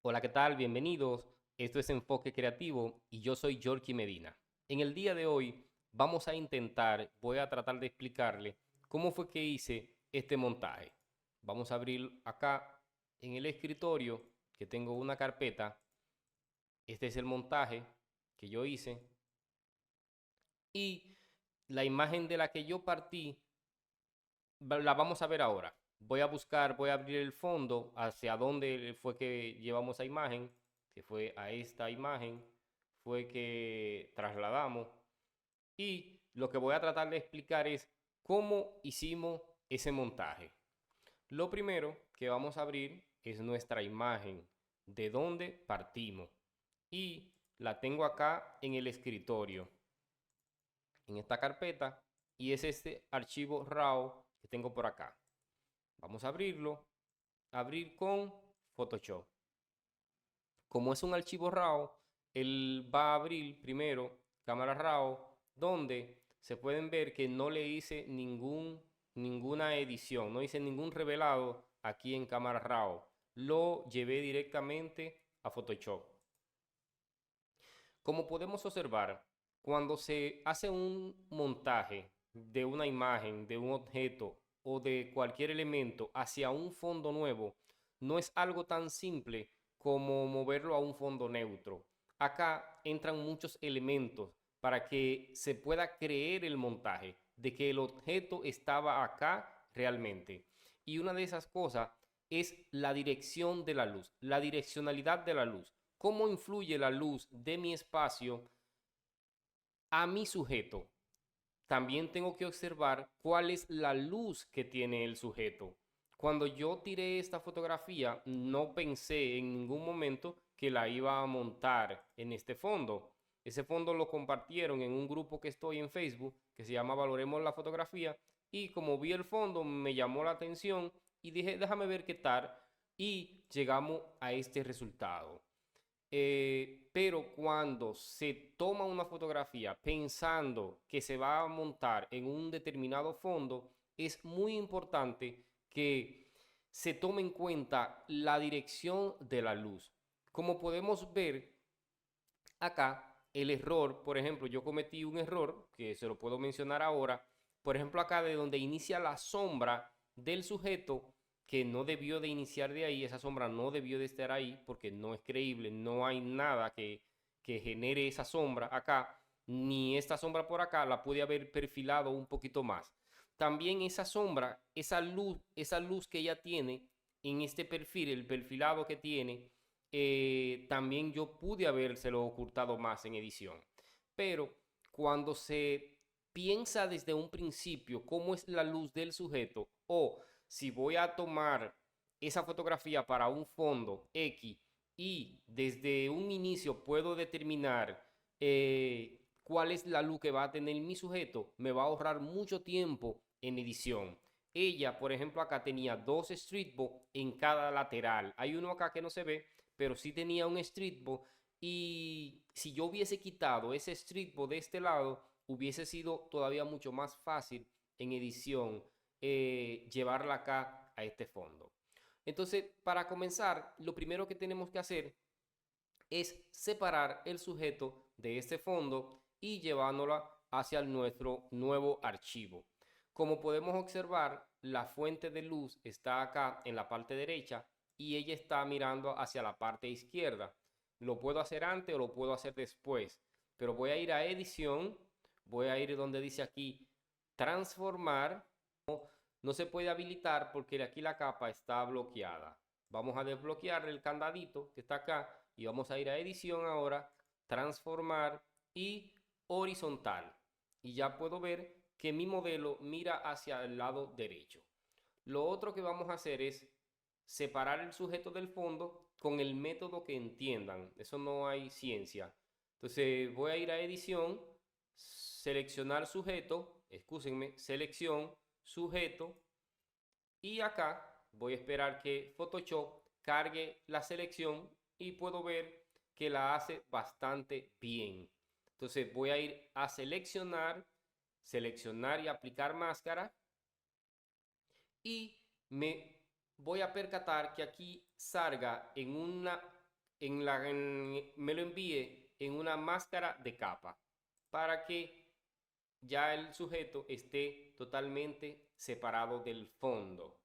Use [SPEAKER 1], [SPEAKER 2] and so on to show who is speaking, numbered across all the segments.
[SPEAKER 1] Hola, ¿qué tal? Bienvenidos. Esto es Enfoque Creativo y yo soy Yorky Medina. En el día de hoy voy a tratar de explicarle cómo fue que hice este montaje. Vamos a abrir acá en el escritorio que tengo una carpeta. Este es el montaje que yo hice y la imagen de la que yo partí la vamos a ver ahora. Voy a abrir el fondo hacia dónde fue que llevamos esa imagen, que fue a esta imagen, fue que trasladamos. Y lo que voy a tratar de explicar es cómo hicimos ese montaje. Lo primero que vamos a abrir es nuestra imagen, de dónde partimos. Y la tengo acá en el escritorio, en esta carpeta, y es este archivo RAW que tengo por acá. Vamos a abrirlo, abrir con Photoshop. Como es un archivo RAW, él va a abrir primero cámara RAW, donde se pueden ver que no le hice ninguna edición, no hice ningún revelado aquí en cámara RAW. Lo llevé directamente a Photoshop. Como podemos observar, cuando se hace un montaje de una imagen, de un objeto o de cualquier elemento hacia un fondo nuevo, no es algo tan simple como moverlo a un fondo neutro. Acá entran muchos elementos para que se pueda creer el montaje de que el objeto estaba acá realmente. Y una de esas cosas es la dirección de la luz, la direccionalidad de la luz. ¿Cómo influye la luz de mi espacio a mi sujeto? También tengo que observar cuál es la luz que tiene el sujeto. Cuando yo tiré esta fotografía, no pensé en ningún momento que la iba a montar en este fondo. Ese fondo lo compartieron en un grupo que estoy en Facebook que se llama Valoremos la Fotografía, y como vi el fondo me llamó la atención y dije, déjame ver qué tal, y llegamos a este resultado. Pero cuando se toma una fotografía pensando que se va a montar en un determinado fondo, es muy importante que se tome en cuenta la dirección de la luz. Como podemos ver acá, el error, por ejemplo, yo cometí un error que se lo puedo mencionar ahora. Por ejemplo, acá de donde inicia la sombra del sujeto, que no debió de iniciar de ahí, esa sombra no debió de estar ahí porque no es creíble, no hay nada que genere esa sombra acá, ni esta sombra por acá la pude haber perfilado un poquito más. También esa sombra, esa luz que ella tiene en este perfil, el perfilado que tiene, también yo pude habérselo ocultado más en edición. Pero cuando se piensa desde un principio cómo es la luz del sujeto, o si voy a tomar esa fotografía para un fondo X y desde un inicio puedo determinar cuál es la luz que va a tener mi sujeto, me va a ahorrar mucho tiempo en edición. Ella, por ejemplo, acá tenía dos streetbox en cada lateral. Hay uno acá que no se ve, pero sí tenía un streetbox, y si yo hubiese quitado ese streetbox de este lado, hubiese sido todavía mucho más fácil en edición llevarla acá a este fondo. Entonces, para comenzar, lo primero que tenemos que hacer es separar el sujeto de este fondo y llevándola hacia nuestro nuevo archivo. Como podemos observar, la fuente de luz está acá en la parte derecha y ella está mirando hacia la parte izquierda. Lo puedo hacer antes o lo puedo hacer después, pero voy a ir a edición, voy a ir donde dice aquí transformar. No se puede habilitar porque aquí la capa está bloqueada. Vamos a desbloquear el candadito que está acá y vamos a ir a edición ahora, transformar y horizontal. Y ya puedo ver que mi modelo mira hacia el lado derecho. Lo otro que vamos a hacer es separar el sujeto del fondo con el método que entiendan. Eso no hay ciencia. Entonces voy a ir a edición, seleccionar sujeto, excúsenme, selección, sujeto, y acá voy a esperar que Photoshop cargue la selección y puedo ver que la hace bastante bien. Entonces voy a ir a seleccionar, seleccionar y aplicar máscara, y me voy a percatar que aquí salga en una me lo envíe en una máscara de capa para que ya el sujeto esté totalmente separado del fondo.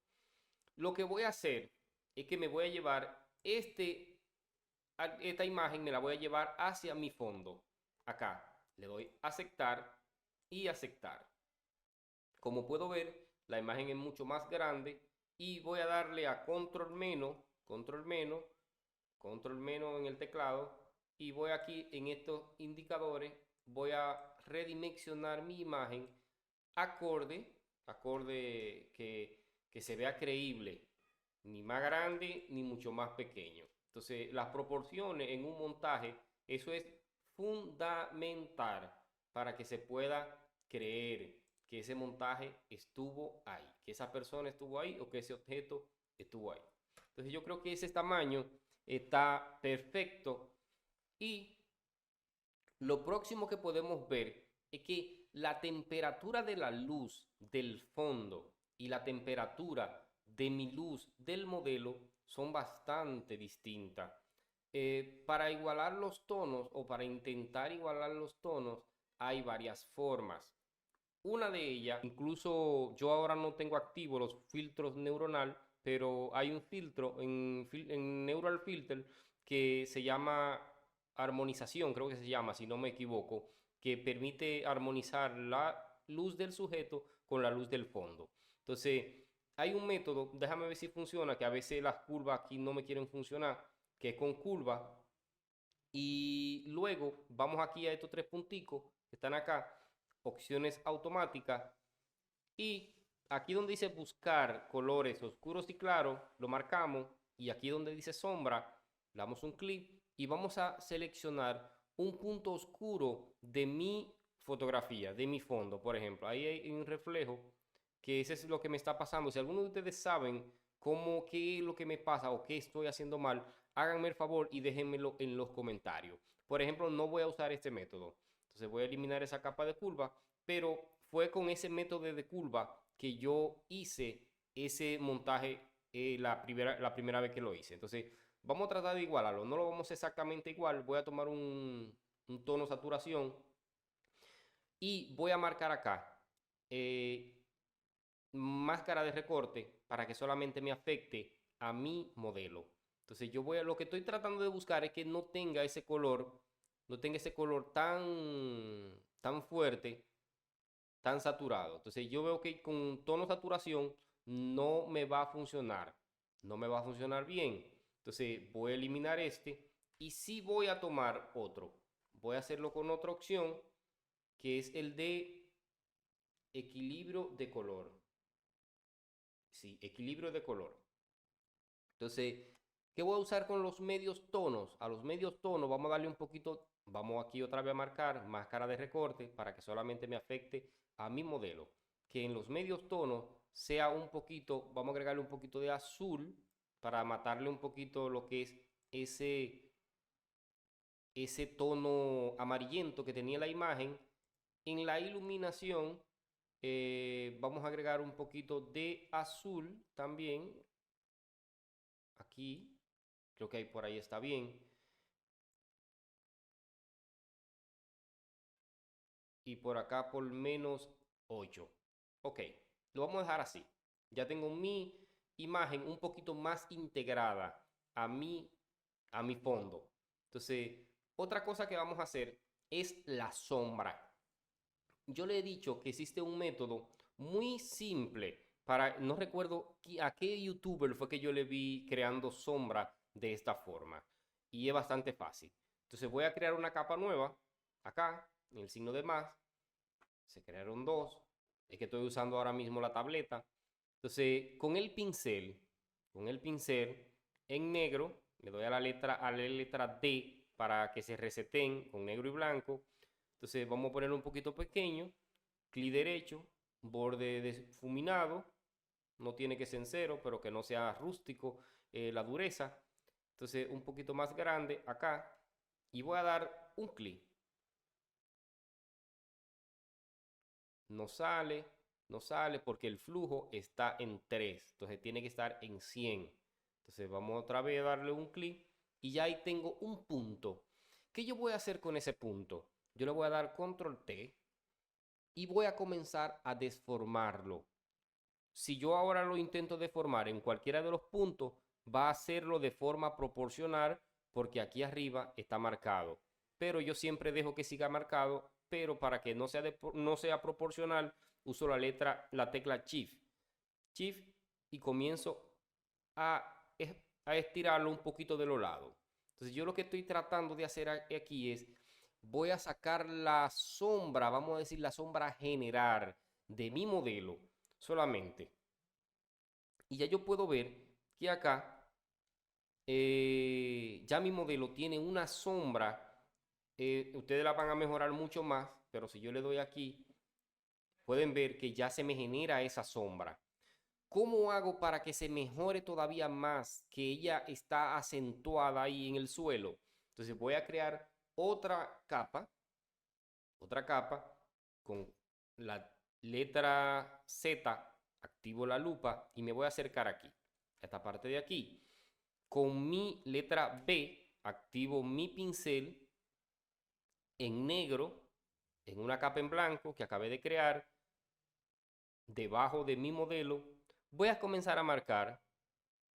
[SPEAKER 1] Lo que voy a hacer es que me voy a llevar esta imagen, me la voy a llevar hacia mi fondo. Acá le doy aceptar y aceptar. Como puedo ver, la imagen es mucho más grande y voy a darle a control menos, control menos, control menos en el teclado y voy aquí en estos indicadores, voy a redimensionar mi imagen acorde que se vea creíble, ni más grande ni mucho más pequeño. Entonces, las proporciones en un montaje, eso es fundamental para que se pueda creer que ese montaje estuvo ahí, que esa persona estuvo ahí o que ese objeto estuvo ahí. Entonces, yo creo que ese tamaño está perfecto y lo próximo que podemos ver es que la temperatura de la luz del fondo y la temperatura de mi luz del modelo son bastante distintas. Para igualar los tonos o para intentar igualar los tonos hay varias formas. Una de ellas, incluso yo ahora no tengo activos los filtros neuronal, pero hay un filtro en Neural Filter que se llama armonización, creo que se llama, si no me equivoco, que permite armonizar la luz del sujeto con la luz del fondo. Entonces, hay un método, déjame ver si funciona, que a veces las curvas aquí no me quieren funcionar, que es con curva. Y luego vamos aquí a estos tres punticos que están acá, opciones automáticas, y aquí donde dice buscar colores oscuros y claros, lo marcamos, y aquí donde dice sombra, le damos un clic y vamos a seleccionar un punto oscuro de mi fotografía, de mi fondo, por ejemplo. Ahí hay un reflejo, que ese es lo que me está pasando. Si alguno de ustedes saben qué es lo que me pasa o qué estoy haciendo mal, háganme el favor y déjenmelo en los comentarios. Por ejemplo, no voy a usar este método. Entonces voy a eliminar esa capa de curva, pero fue con ese método de curva que yo hice ese montaje la primera vez que lo hice. Entonces, vamos a tratar de igualarlo. No lo vamos exactamente igual. Voy a tomar un tono saturación y voy a marcar acá máscara de recorte para que solamente me afecte a mi modelo. Entonces, lo que estoy tratando de buscar es que no tenga ese color, no tenga ese color tan fuerte, tan saturado. Entonces yo veo que con tono saturación no me va a funcionar, no me va a funcionar bien. Entonces voy a eliminar este y sí voy a tomar otro. Voy a hacerlo con otra opción que es el de equilibrio de color. Sí, equilibrio de color. Entonces, ¿qué voy a usar con los medios tonos? A los medios tonos vamos a darle un poquito, vamos aquí otra vez a marcar máscara de recorte para que solamente me afecte a mi modelo. Que en los medios tonos sea un poquito, vamos a agregarle un poquito de azul para matarle un poquito lo que es ese tono amarillento que tenía la imagen. En la iluminación vamos a agregar un poquito de azul también. Aquí, creo que ahí por ahí está bien. Y por acá por menos 8. Ok, lo vamos a dejar así. Ya tengo mi imagen un poquito más integrada a mi fondo. Entonces, otra cosa que vamos a hacer es la sombra. Yo le he dicho que existe un método muy simple no recuerdo a qué youtuber fue que yo le vi creando sombra de esta forma. Y es bastante fácil. Entonces voy a crear una capa nueva, acá, en el signo de más. Se crearon dos. Es que estoy usando ahora mismo la tableta. Entonces, con el pincel en negro, le doy a la letra D para que se reseten con negro y blanco. Entonces vamos a poner un poquito pequeño, clic derecho, borde difuminado, no tiene que ser en cero, pero que no sea rústico la dureza. Entonces un poquito más grande acá y voy a dar un clic. No sale, no sale porque el flujo está en 3, entonces tiene que estar en 100. Entonces vamos otra vez a darle un clic y ya ahí tengo un punto. ¿Qué yo voy a hacer con ese punto? Yo le voy a dar control T y voy a comenzar a desformarlo. Si yo ahora lo intento deformar en cualquiera de los puntos, va a hacerlo de forma proporcional porque aquí arriba está marcado. Pero yo siempre dejo que siga marcado, pero para que no sea proporcional, uso la tecla Shift. Shift y comienzo a estirarlo un poquito de los lados. Entonces yo lo que estoy tratando de hacer aquí es, voy a sacar la sombra, vamos a decir la sombra general de mi modelo solamente. Y ya yo puedo ver que acá ya mi modelo tiene una sombra. Ustedes la van a mejorar mucho más, pero si yo le doy aquí, pueden ver que ya se me genera esa sombra. ¿Cómo hago para que se mejore todavía más que ella está acentuada ahí en el suelo? Entonces voy a crear otra capa con la letra Z, activo la lupa y me voy a acercar aquí, a esta parte de aquí. Con mi letra B, activo mi pincel en negro, en una capa en blanco que acabé de crear, debajo de mi modelo. Voy a comenzar a marcar.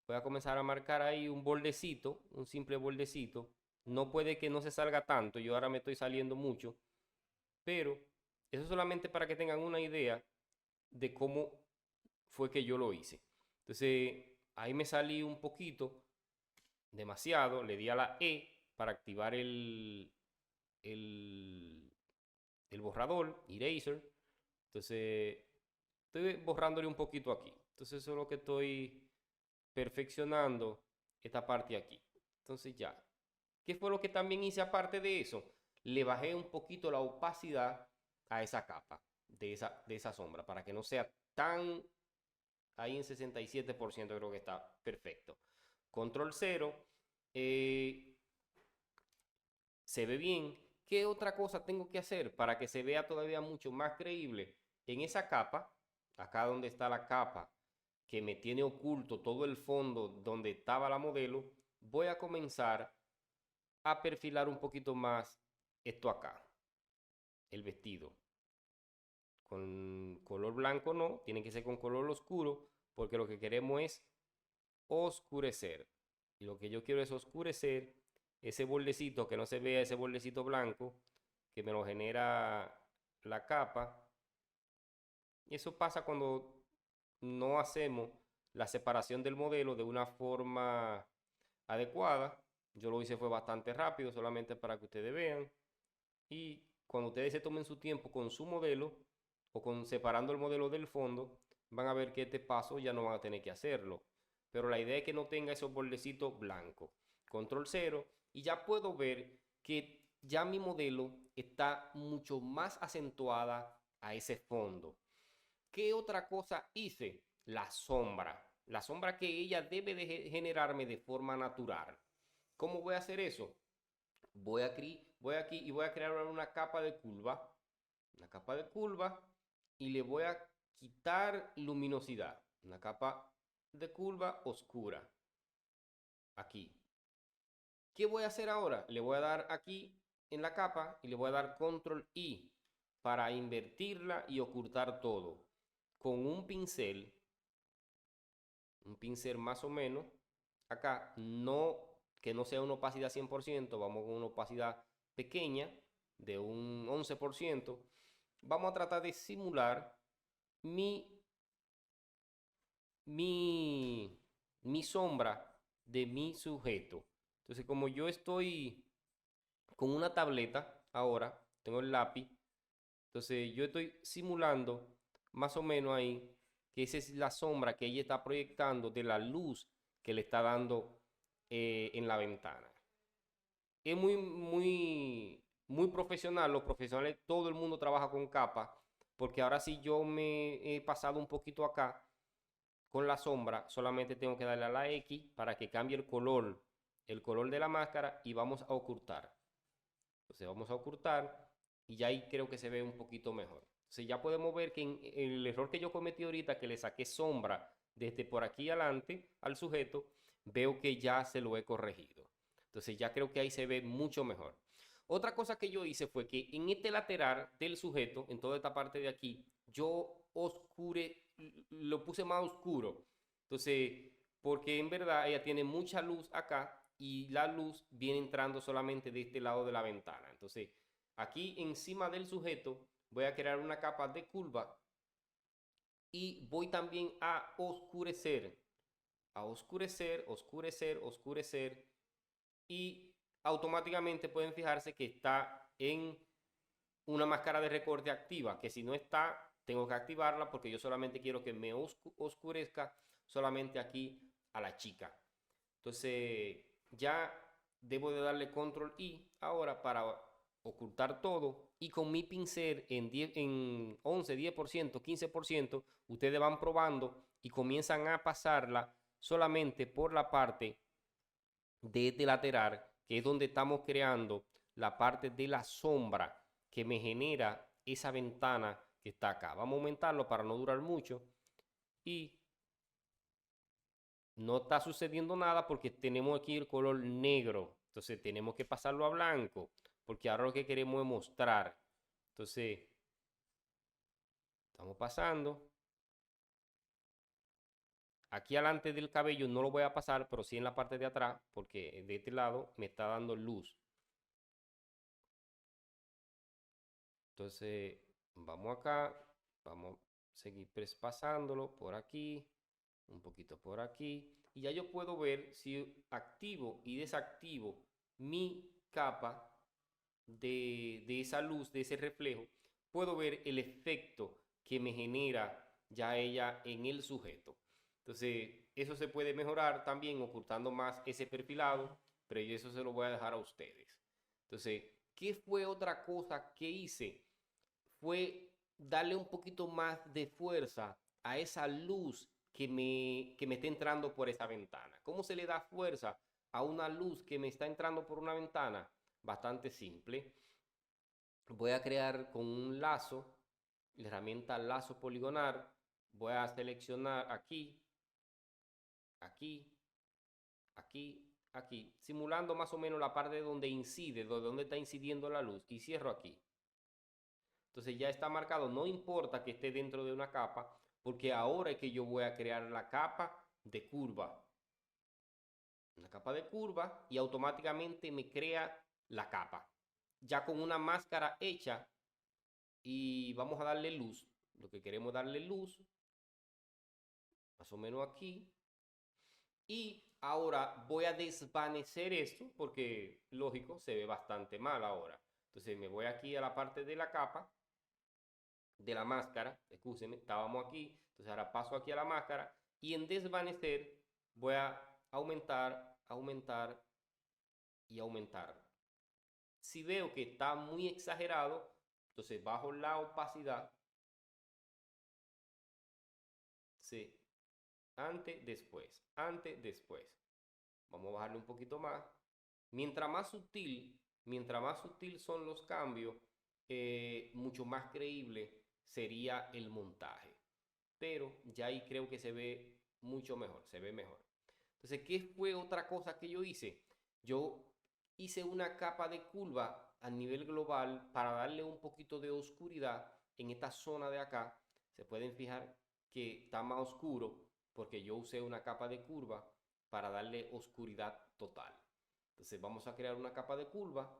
[SPEAKER 1] Voy a comenzar a marcar ahí un bordecito, un simple bordecito. No puede que no se salga tanto, yo ahora me estoy saliendo mucho, pero eso es solamente para que tengan una idea de cómo fue que yo lo hice. Entonces, ahí me salí un poquito, demasiado, le di a la E para activar el, el borrador, eraser. Entonces, estoy borrándole un poquito aquí. Entonces, eso es lo que estoy perfeccionando esta parte aquí. Entonces ya. ¿Qué fue lo que también hice aparte de eso? Le bajé un poquito la opacidad a esa capa de esa sombra para que no sea tan ahí en 67%, creo que está perfecto. Control 0. Se ve bien. ¿Qué otra cosa tengo que hacer para que se vea todavía mucho más creíble? En esa capa, acá donde está la capa que me tiene oculto todo el fondo donde estaba la modelo, voy a comenzar a perfilar un poquito más esto acá, el vestido. Con color blanco no, tiene que ser con color oscuro, porque lo que queremos es oscurecer. Y lo que yo quiero es oscurecer ese bordecito, que no se vea ese bordecito blanco, que me lo genera la capa. Y eso pasa cuando no hacemos la separación del modelo de una forma adecuada. Yo lo hice fue bastante rápido, solamente para que ustedes vean. Y cuando ustedes se tomen su tiempo con su modelo o con separando el modelo del fondo, van a ver que este paso ya no van a tener que hacerlo. Pero la idea es que no tenga esos bordecitos blancos. Control 0 y ya puedo ver que ya mi modelo está mucho más acentuada a ese fondo. ¿Qué otra cosa hice? La sombra. La sombra que ella debe de generarme de forma natural. ¿Cómo voy a hacer eso? Voy aquí y voy a crear una capa de curva. Una capa de curva y le voy a quitar luminosidad. Una capa de curva oscura. Aquí. ¿Qué voy a hacer ahora? Le voy a dar aquí en la capa y le voy a dar control I para invertirla y ocultar todo. Con un pincel más o menos, acá, no, que no sea una opacidad 100%, vamos con una opacidad pequeña de un 11%, vamos a tratar de simular mi, mi sombra de mi sujeto. Entonces, como yo estoy con una tableta ahora, tengo el lápiz, entonces yo estoy simulando más o menos ahí que esa es la sombra que ella está proyectando de la luz que le está dando en la ventana. Es muy profesional. Los profesionales, todo el mundo trabaja con capa, porque ahora sí yo me he pasado un poquito acá con la sombra, solamente tengo que darle a la X para que cambie el color de la máscara y vamos a ocultar. Entonces vamos a ocultar y ya ahí creo que se ve un poquito mejor. Entonces ya podemos ver que el error que yo cometí ahorita, que le saqué sombra desde por aquí adelante al sujeto, veo que ya se lo he corregido. Entonces ya creo que ahí se ve mucho mejor. Otra cosa que yo hice fue que en este lateral del sujeto, en toda esta parte de aquí, yo lo puse más oscuro. Entonces, porque en verdad ella tiene mucha luz acá y la luz viene entrando solamente de este lado de la ventana. Entonces, aquí encima del sujeto voy a crear una capa de curva y voy también a oscurecer, oscurecer y automáticamente pueden fijarse que está en una máscara de recorte activa, que si no está, tengo que activarla porque yo solamente quiero que me oscurezca solamente aquí a la chica. Entonces ya debo de darle control I ahora para ocultar todo y con mi pincel en 11, 10%, 15%, ustedes van probando y comienzan a pasarla solamente por la parte de este lateral, que es donde estamos creando la parte de la sombra que me genera esa ventana que está acá. Vamos a aumentarlo para no durar mucho y no está sucediendo nada porque tenemos aquí el color negro. Entonces tenemos que pasarlo a blanco porque ahora lo que queremos es mostrar. Entonces, estamos pasando. Aquí alante del cabello no lo voy a pasar, pero sí en la parte de atrás porque de este lado me está dando luz. Entonces, vamos acá, vamos a seguir pasándolo por aquí, un poquito por aquí. Y ya yo puedo ver si activo y desactivo mi capa de esa luz, de ese reflejo. Puedo ver el efecto que me genera ya ella en el sujeto. Entonces, eso se puede mejorar también ocultando más ese perfilado, pero yo eso se lo voy a dejar a ustedes. Entonces, ¿qué fue otra cosa que hice? Fue darle un poquito más de fuerza a esa luz que me está entrando por esa ventana. ¿Cómo se le da fuerza a una luz que me está entrando por una ventana? Bastante simple. Voy a crear con un lazo, la herramienta lazo poligonal. Voy a seleccionar aquí, aquí, aquí, aquí, simulando más o menos la parte donde incide, donde está incidiendo la luz, y cierro aquí. Entonces ya está marcado, no importa que esté dentro de una capa, porque ahora es que yo voy a crear la capa de curva. Una capa de curva y automáticamente me crea la capa. Ya con una máscara hecha y vamos a darle luz. Lo que queremos darle luz, más o menos aquí. Y ahora voy a desvanecer esto porque, lógico, se ve bastante mal ahora. Entonces me voy aquí a la parte de la capa de la máscara, escúcheme, estábamos aquí, entonces ahora paso aquí a la máscara y en desvanecer voy a aumentar, aumentar y aumentar. Si veo que está muy exagerado, entonces bajo la opacidad, sí, antes, después. Vamos a bajarle un poquito más. Mientras más sutil son los cambios, mucho más creíble sería el montaje. Pero ya ahí creo que se ve mucho mejor, se ve mejor. Entonces, ¿qué fue otra cosa que yo hice? Yo hice una capa de curva a nivel global para darle un poquito de oscuridad en esta zona de acá. Se pueden fijar que está más oscuro porque yo usé una capa de curva para darle oscuridad total. Entonces vamos a crear una capa de curva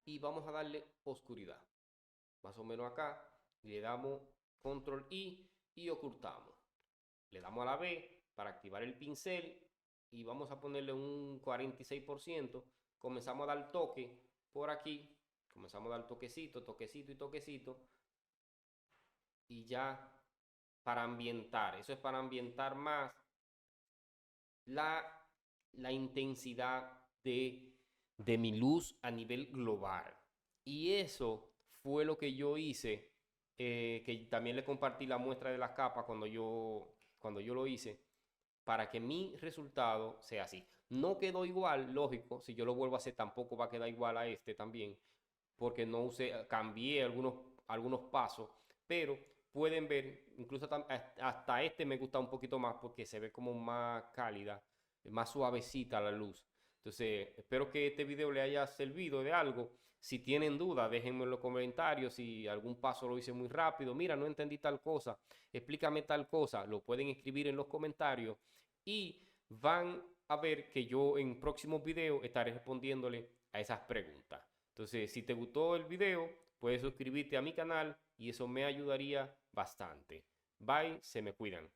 [SPEAKER 1] y vamos a darle oscuridad. Más o menos acá, le damos control I y ocultamos. Le damos a la B para activar el pincel y vamos a ponerle un 46%. Comenzamos a dar toque por aquí. Comenzamos a dar toquecito, toquecito y toquecito. Y ya para ambientar. Eso es para ambientar más la, la intensidad de mi luz a nivel global. Y eso fue lo que yo hice, que también le compartí la muestra de las capas cuando yo lo hice, para que mi resultado sea así. No quedó igual, lógico, si yo lo vuelvo a hacer tampoco va a quedar igual a este también, porque no usé, cambié algunos pasos, pero pueden ver, incluso hasta este me gusta un poquito más porque se ve como más cálida. más suavecita la luz. Entonces, espero que este video le haya servido de algo. Si tienen dudas, déjenme en los comentarios. Si algún paso lo hice muy rápido, mira, no entendí tal cosa, explícame tal cosa, lo pueden escribir en los comentarios y van a ver que yo en próximos videos estaré respondiéndole a esas preguntas. Entonces, si te gustó el video, puedes suscribirte a mi canal y eso me ayudaría bastante. Bye, se me cuidan.